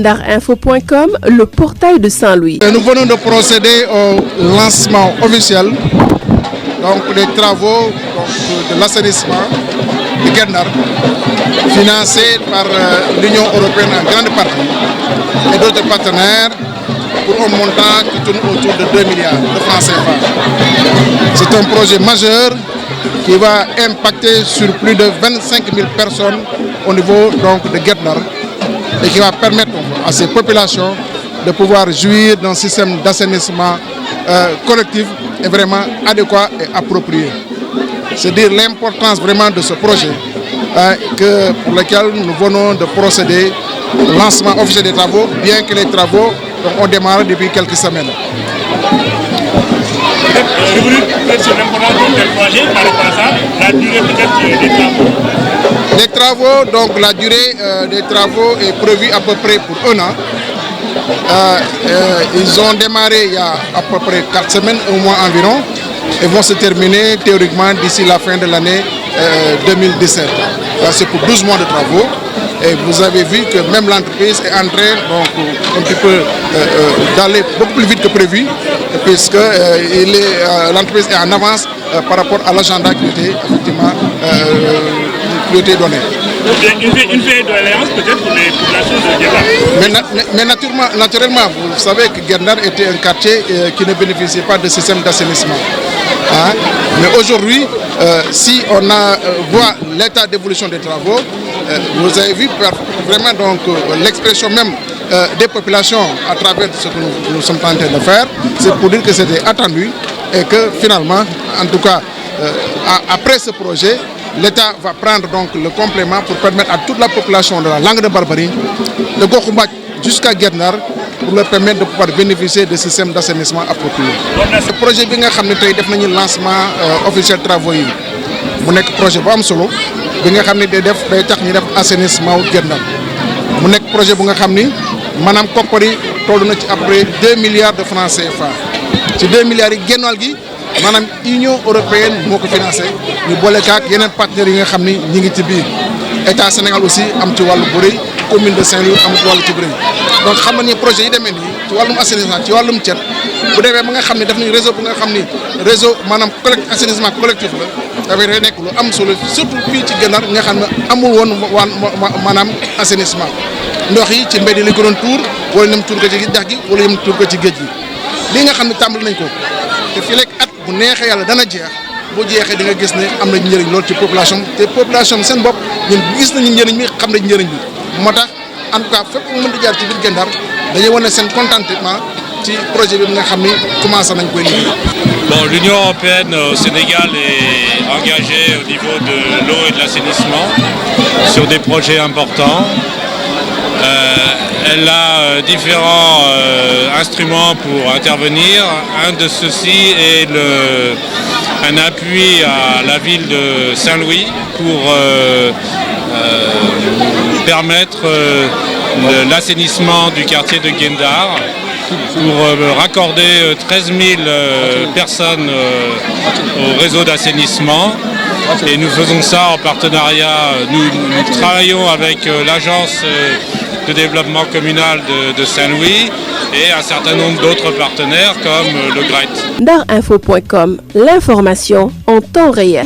Ndarinfo.com, le portail de Saint-Louis. Nous venons de procéder au lancement officiel des travaux de l'assainissement de Guet-Ndar, financés par l'Union européenne en grande partie et d'autres partenaires pour un montant qui tourne autour de 2 milliards de francs CFA. C'est un projet majeur qui va impacter sur plus de 25 000 personnes au niveau de Guet-Ndar et qui va permettre à ces populations de pouvoir jouir d'un système d'assainissement collectif et vraiment adéquat et approprié. C'est dire l'importance vraiment de ce projet pour lequel nous venons de procéder au lancement officiel des travaux, bien que les travaux ont démarré depuis quelques semaines. Sur l'importance du projet par rapport à ça, la durée peut-être des travaux. Les travaux, donc la durée des travaux est prévue à peu près pour 1 an. Ils ont démarré il y a à peu près 4 semaines, un mois environ, et vont se terminer théoriquement d'ici la fin de l'année 2017. C'est pour 12 mois de travaux. Et vous avez vu que même l'entreprise est en train un petit peu d'aller beaucoup plus vite que prévu, puisque l'entreprise est en avance par rapport à l'agenda qui était effectivement donné. Une vieille doléance peut-être pour les populations de Guet-Ndar. Mais naturellement, vous savez que Guet-Ndar était un quartier qui ne bénéficiait pas de système d'assainissement. Mais aujourd'hui, si on voit l'état d'évolution des travaux, vous avez vu vraiment l'expression même des populations à travers ce que nous sommes en train de faire, c'est pour dire que c'était attendu et que finalement, en tout cas, après ce projet, l'État va prendre le complément pour permettre à toute la population de la Langue de Barbarie, de Gokhumbath jusqu'à Guet-Ndar, pour leur permettre de pouvoir bénéficier de systèmes d'assainissement appropriés. Le projet bi nga xam ne tey def nañu lancement officiel travaux yi mu nekk projet bu am solo bi nga xam ne day tax ñu def assainissement wu Guet-Ndar mu nekk projet bu nga xam ni maanaam koppar yi toll na ci après 2 milliards de francs CFA ci 2 milliards yi genn wàll gi maanaam Union européenne moo ko financé ñu boole kaak yeneen partenaires yi nga xam ni ñi ngi ci biir État Sénégal aussi am ci wàllu bu rëy commune de Saint-Louis am ci wàllu ci bu rëy donc xam nga ni projet yi demee nii ci wàllum assainissement ci wàllum cet bu demee ba nga xam ne daf nañu réseau bu nga xam ni réseau maanaam assainissement collectif la dafay nekk lu am solo surtout fii ci Guet-Ndar nga xam ne amul woon maanaam assainissement ndox yi ci mbedd yi lañ ko doon tuur wala ñoom tuur ko ci dex gi wala ñoom tuur ko ci géej gi lii nga xam ne tàmbali nañ ko te fii léegi at bu neexee yàlla dana jeex bu jeexee di nga gis ne am na njëriñ loolu ci population te population bi seen bopp ñun gis nañu njëriñ bi xam nañ njëriñ bi moo tax en tout cas fépp mu mën di jaar ci biir Guet-Ndar dañuy wane seen contentement ci projet bi nga xam ni commencé nañ koy liggéey. Bon, l'Union européenne au Sénégal est engagée au niveau de l'eau et de l'assainissement sur des projets importants. Elle a différents instruments pour intervenir. Un de ceux-ci est un appui à la ville de Saint-Louis pour permettre l'assainissement du quartier de Guet-Ndar, pour raccorder 13 000 personnes au réseau d'assainissement. Et nous faisons ça en partenariat, nous travaillons avec l'agence de développement communal de Saint-Louis et un certain nombre d'autres partenaires comme le GRET. Ndarinfo.com, l'information en temps réel.